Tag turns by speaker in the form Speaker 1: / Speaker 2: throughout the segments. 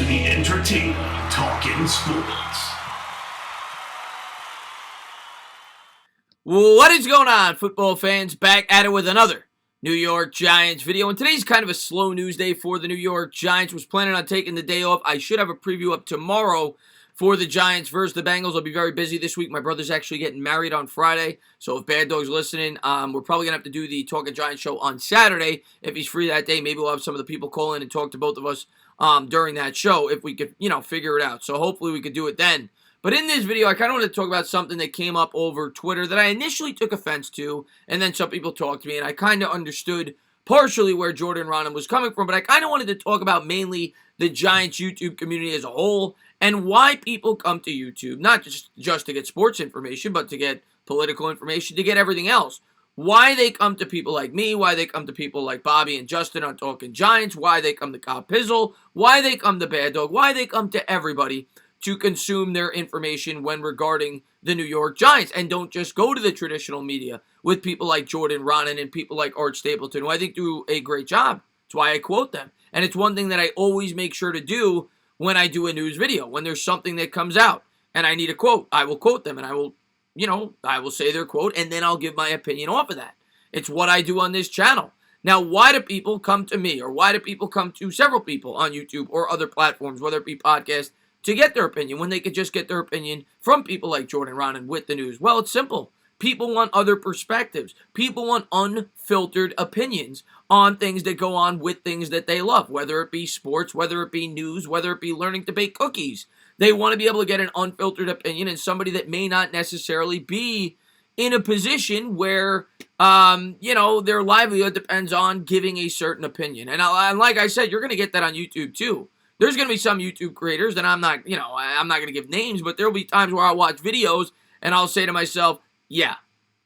Speaker 1: to the Entertainah Talking Sports.
Speaker 2: What is going on, football fans? Back at it with another New York Giants video. And today's kind of a slow news day for the New York Giants. Was planning on taking the day off. I should have a preview up tomorrow for the Giants versus the Bengals. I'll be very busy this week. My brother's actually getting married on Friday. So if Bad Dog's listening, we're probably going to have to do the Talking Giants show on Saturday. If he's free that day, maybe we'll have some of the people call in and talk to both of us during that show if we could, figure it out. So hopefully we could do it then. But in this video, I kind of want to talk about something that came up over Twitter that I initially took offense to, and then some people talked to me, and I kind of understood partially where Jordan Ronan was coming from, but I kind of wanted to talk about mainly the Giants YouTube community as a whole, and why people come to YouTube, not just to get sports information, but to get political information, to get everything else. Why they come to people like me, why they come to people like Bobby and Justin on Talking Giants, why they come to Kyle Pizzle, why they come to Bad Dog, why they come to everybody to consume their information when regarding the New York Giants, and don't just go to the traditional media with people like Jordan Ronan and people like Art Stapleton, who I think do a great job. That's why I quote them. And it's one thing that I always make sure to do when I do a news video. When there's something that comes out and I need a quote, I will quote them, and I will say their quote, and then I'll give my opinion off of that. It's what I do on this channel. Now, why do people come to me, or why do people come to several people on YouTube or other platforms, whether it be podcasts, to get their opinion when they could just get their opinion from people like Jordan Ronan with the news? Well, it's simple. People want other perspectives. People want unfiltered opinions on things that go on with things that they love, whether it be sports, whether it be news, whether it be learning to bake cookies. They want to be able to get an unfiltered opinion, and somebody that may not necessarily be in a position where, their livelihood depends on giving a certain opinion. And like I said, you're going to get that on YouTube too. There's going to be some YouTube creators that I'm not going to give names, but there'll be times where I'll watch videos and I'll say to myself, yeah,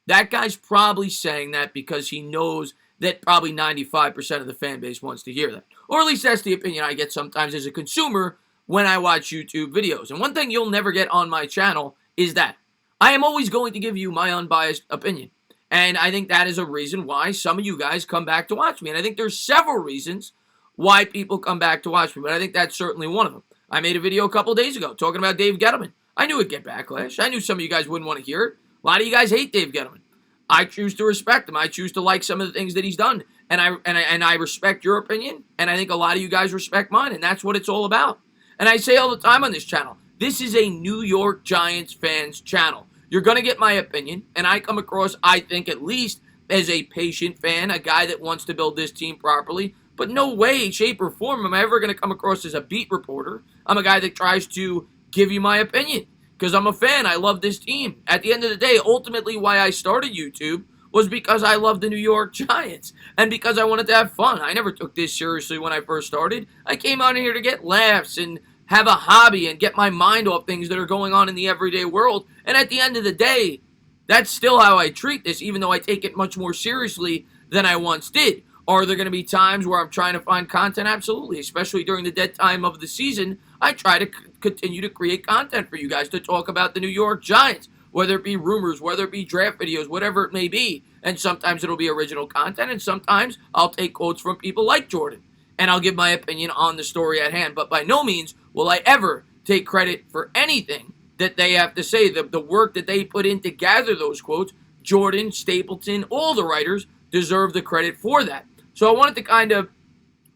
Speaker 2: that guy's probably saying that because he knows that probably 95% of the fan base wants to hear that. Or at least that's the opinion I get sometimes as a consumer when I watch YouTube videos. And one thing you'll never get on my channel is that I am always going to give you my unbiased opinion. And I think that is a reason why some of you guys come back to watch me. And I think there's several reasons why people come back to watch me, but I think that's certainly one of them. I made a video a couple days ago talking about Dave Gettleman. I knew it'd get backlash. I knew some of you guys wouldn't want to hear it. A lot of you guys hate Dave Gettleman. I choose to respect him. I choose to like some of the things that he's done, and I respect your opinion, and I think a lot of you guys respect mine, and that's what it's all about. And I say all the time on this channel, this is a New York Giants fans channel. You're going to get my opinion, and I come across, I think, at least as a patient fan, a guy that wants to build this team properly. But no way, shape, or form am I ever going to come across as a beat reporter. I'm a guy that tries to give you my opinion because I'm a fan. I love this team. At the end of the day, ultimately why I started YouTube was because I love the New York Giants and because I wanted to have fun. I never took this seriously when I first started. I came out here to get laughs and have a hobby and get my mind off things that are going on in the everyday world. And at the end of the day, that's still how I treat this, even though I take it much more seriously than I once did. Are there going to be times where I'm trying to find content? Absolutely. Especially during the dead time of the season, I try to continue to create content for you guys to talk about the New York Giants, whether it be rumors, whether it be draft videos, whatever it may be. And sometimes it'll be original content, and sometimes I'll take quotes from people like Jordan, and I'll give my opinion on the story at hand. But by no means will I ever take credit for anything that they have to say. The work that they put in to gather those quotes, Jordan, Stapleton, all the writers deserve the credit for that. So I wanted to kind of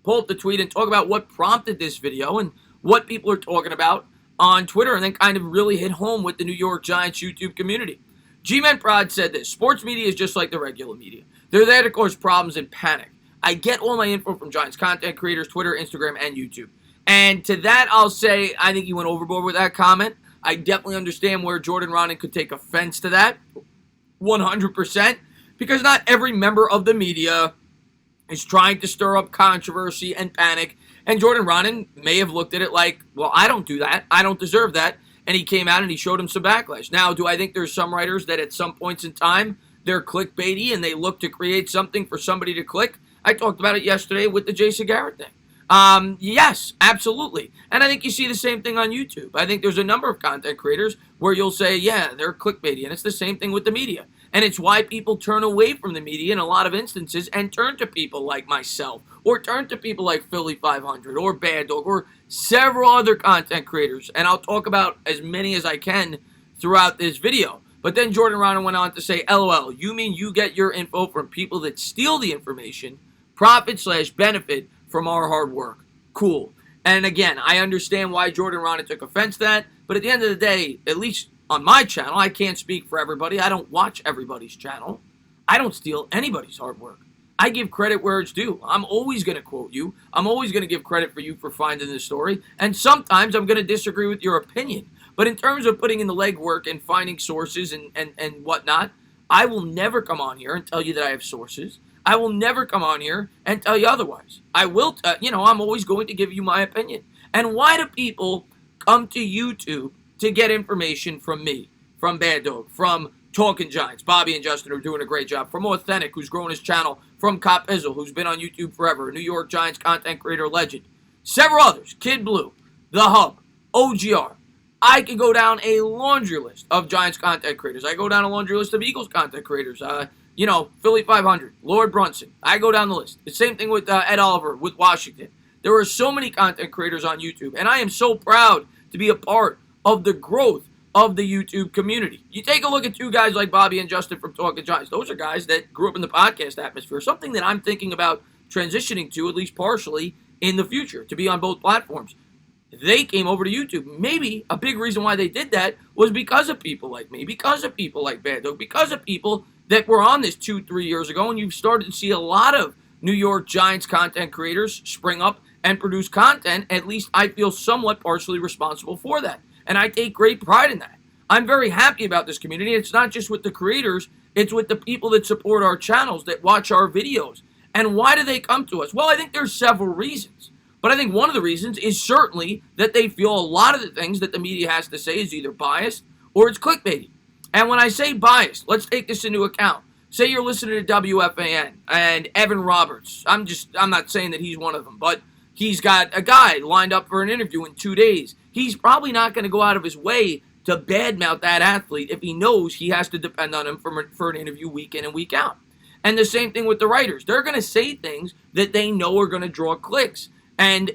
Speaker 2: pull up the tweet and talk about what prompted this video and what people are talking about on Twitter, and then kind of really hit home with the New York Giants YouTube community. G-Man Prod said this: sports media is just like the regular media. They're there to cause problems and panic. I get all my info from Giants content creators, Twitter, Instagram, and YouTube. And to that, I'll say I think you went overboard with that comment. I definitely understand where Jordan Ronan could take offense to that, 100%, because not every member of the media is trying to stir up controversy and panic. And Jordan Ronan may have looked at it like, well, I don't do that. I don't deserve that. And he came out and he showed him some backlash. Now, do I think there's some writers that at some points in time, they're clickbaity and they look to create something for somebody to click? I talked about it yesterday with the Jason Garrett thing. Yes, absolutely. And I think you see the same thing on YouTube. I think there's a number of content creators where you'll say, yeah, they're clickbaity. And it's the same thing with the media. And it's why people turn away from the media in a lot of instances and turn to people like myself or turn to people like Philly 500 or Bad Dog or several other content creators, and I'll talk about as many as I can throughout this video. But then Jordan Rana went on to say, LOL, you mean you get your info from people that steal the information, profit/benefit from our hard work? Cool. And again, I understand why Jordan Rana took offense to that, but at the end of the day, at least on my channel, I can't speak for everybody. I don't watch everybody's channel. I don't steal anybody's hard work. I give credit where it's due. I'm always going to quote you. I'm always going to give credit for you for finding this story. And sometimes I'm going to disagree with your opinion. But in terms of putting in the legwork and finding sources and whatnot, I will never come on here and tell you that I have sources. I will never come on here and tell you otherwise. I will, I'm always going to give you my opinion. And why do people come to YouTube to get information from me, from Bad Dog, from Talking Giants? Bobby and Justin are doing a great job. From Authentic, who's grown his channel. From Cop Izzle, who's been on YouTube forever. New York Giants content creator legend. Several others. Kid Blue, The Hub, OGR. I can go down a laundry list of Giants content creators. I go down a laundry list of Eagles content creators. Philly 500, Lord Brunson. I go down the list. The same thing with Ed Oliver with Washington. There are so many content creators on YouTube, and I am so proud to be a part of the growth of the YouTube community. You take a look at two guys like Bobby and Justin from Talking Giants. Those are guys that grew up in the podcast atmosphere, something that I'm thinking about transitioning to, at least partially, in the future, to be on both platforms. They came over to YouTube. Maybe a big reason why they did that was because of people like me, because of people like Bad Dog, because of people that were on this 2-3 years ago, and you've started to see a lot of New York Giants content creators spring up and produce content. At least I feel somewhat partially responsible for that, and I take great pride in that. I'm very happy about this community. It's not just with the creators, it's with the people that support our channels, that watch our videos. And why do they come to us? Well, I think there's several reasons. But I think one of the reasons is certainly that they feel a lot of the things that the media has to say is either biased or it's clickbaity. And when I say biased, let's take this into account. Say you're listening to WFAN and Evan Roberts. I'm not saying that he's one of them, but he's got a guy lined up for an interview in 2 days. He's probably not going to go out of his way to badmouth that athlete if he knows he has to depend on him for an interview week in and week out. And the same thing with the writers. They're going to say things that they know are going to draw clicks. And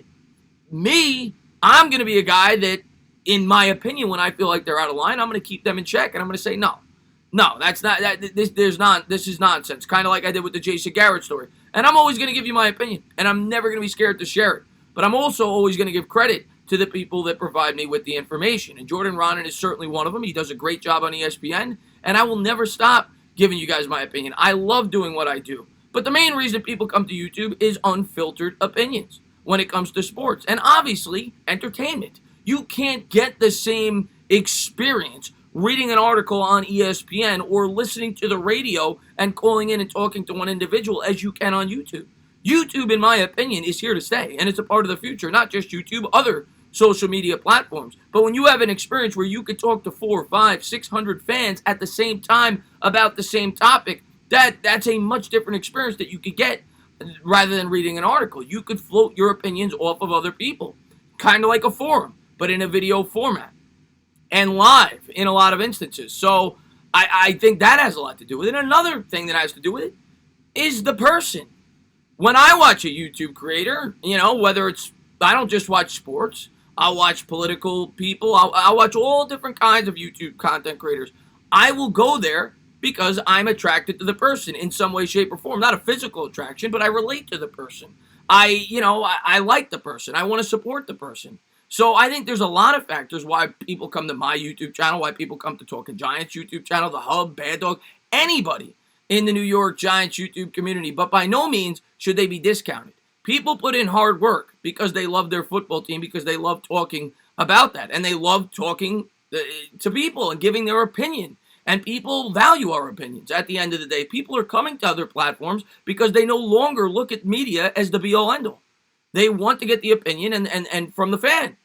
Speaker 2: me, I'm going to be a guy that, in my opinion, when I feel like they're out of line, I'm going to keep them in check, and I'm going to say, no, that's not, this is nonsense. Kind of like I did with the Jason Garrett story. And I'm always going to give you my opinion, and I'm never going to be scared to share it. But I'm also always going to give credit to the people that provide me with the information. And Jordan Ronan is certainly one of them. He does a great job on ESPN, and I will never stop giving you guys my opinion. I love doing what I do. But the main reason people come to YouTube is unfiltered opinions when it comes to sports. And obviously, entertainment. You can't get the same experience reading an article on ESPN or listening to the radio and calling in and talking to one individual as you can on YouTube. YouTube, in my opinion, is here to stay, and it's a part of the future, not just YouTube, other social media platforms. But when you have an experience where you could talk to 400, 500, 600 fans at the same time about the same topic, that's a much different experience that you could get rather than reading an article. You could float your opinions off of other people, kind of like a forum, but in a video format and live in a lot of instances. So I think that has a lot to do with it. Another thing that has to do with it is the person. When I watch a YouTube creator, whether it's, I don't just watch sports, I'll watch political people, I'll watch all different kinds of YouTube content creators. I will go there because I'm attracted to the person in some way, shape, or form. Not a physical attraction, but I relate to the person. I like the person. I want to support the person. So I think there's a lot of factors why people come to my YouTube channel, why people come to Talking Giants YouTube channel, The Hub, Bad Dog, anybody in the New York Giants YouTube community. But by no means should they be discounted. People put in hard work because they love their football team, because they love talking about that, and they love talking to people and giving their opinion. And people value our opinions. At the end of the day, people are coming to other platforms because they no longer look at media as the be-all, end-all. They want to get the opinion and from the fan.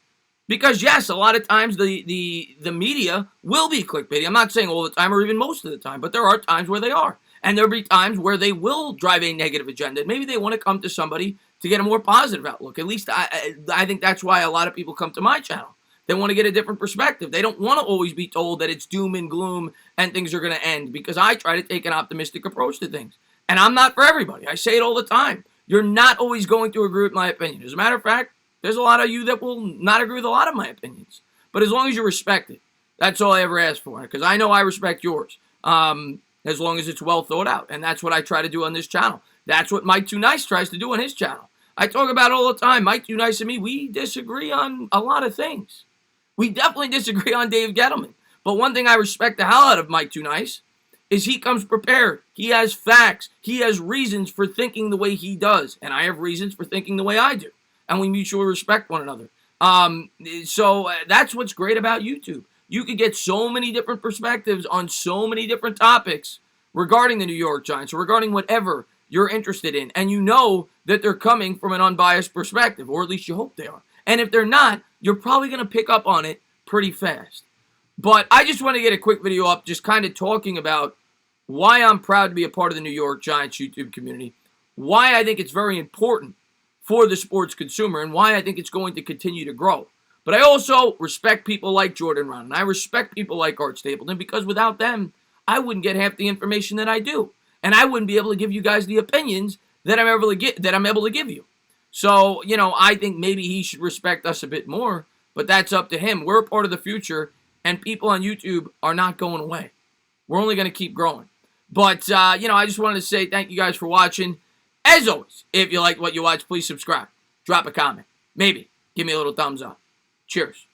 Speaker 2: Because, yes, a lot of times the media will be clickbaity. I'm not saying all the time or even most of the time, but there are times where they are. And there'll be times where they will drive a negative agenda. Maybe they want to come to somebody to get a more positive outlook. At least I think that's why a lot of people come to my channel. They want to get a different perspective. They don't want to always be told that it's doom and gloom and things are going to end, because I try to take an optimistic approach to things. And I'm not for everybody. I say it all the time. You're not always going to agree with my opinion. As a matter of fact, there's a lot of you that will not agree with a lot of my opinions. But as long as you respect it, that's all I ever ask for. Because I know I respect yours. As long as it's well thought out. And that's what I try to do on this channel. That's what Mike Too Nice tries to do on his channel. I talk about it all the time. Mike Too Nice and me, we disagree on a lot of things. We definitely disagree on Dave Gettleman. But one thing I respect the hell out of Mike Too Nice is he comes prepared. He has facts. He has reasons for thinking the way he does. And I have reasons for thinking the way I do. And we mutually respect one another. So that's what's great about YouTube. You could get so many different perspectives on so many different topics regarding the New York Giants or regarding whatever you're interested in. And you know that they're coming from an unbiased perspective, or at least you hope they are. And if they're not, you're probably going to pick up on it pretty fast. But I just want to get a quick video up just kind of talking about why I'm proud to be a part of the New York Giants YouTube community, why I think it's very important for the sports consumer, and why I think it's going to continue to grow. But I also respect people like Jordan Ron, and I respect people like Art Stapleton, because without them, I wouldn't get half the information that I do. And I wouldn't be able to give you guys the opinions that I'm able to give you. So, I think maybe he should respect us a bit more, but that's up to him. We're a part of the future, and people on YouTube are not going away. We're only going to keep growing. But, I just wanted to say thank you guys for watching. As always, if you like what you watch, please subscribe. Drop a comment. Maybe give me a little thumbs up. Cheers.